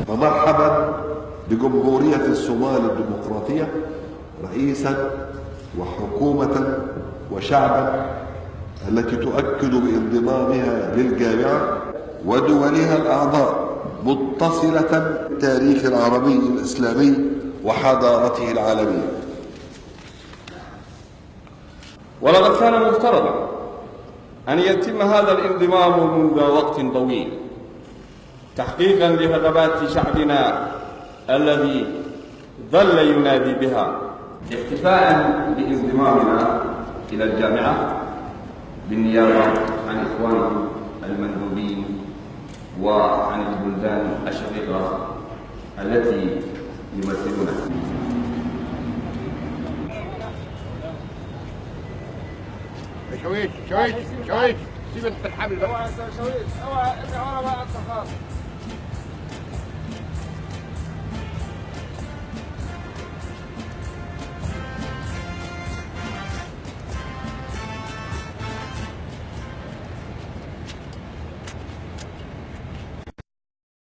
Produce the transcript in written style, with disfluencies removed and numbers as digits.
فمرحبا بجمهورية الصومال الديمقراطية رئيسا وحكومة وشعبا التي تؤكد بانضمامها للجامعة ودولها الأعضاء متصلة بالتاريخ العربي الإسلامي وحضارته العالمية. ولقد كان مفترضا أن يتم هذا الانضمام منذ وقت طويل تحقيقا لرغبات شعبنا الذي ظل ينادي بها، احتفاء بانضمامنا إلى الجامعة بالنيابة عن إخواننا المندوبين وعن البلدان الشقيقة التي يمثلونها. شويش سيب انت الحبل بقى. شويش اوعى بقى انت خالص.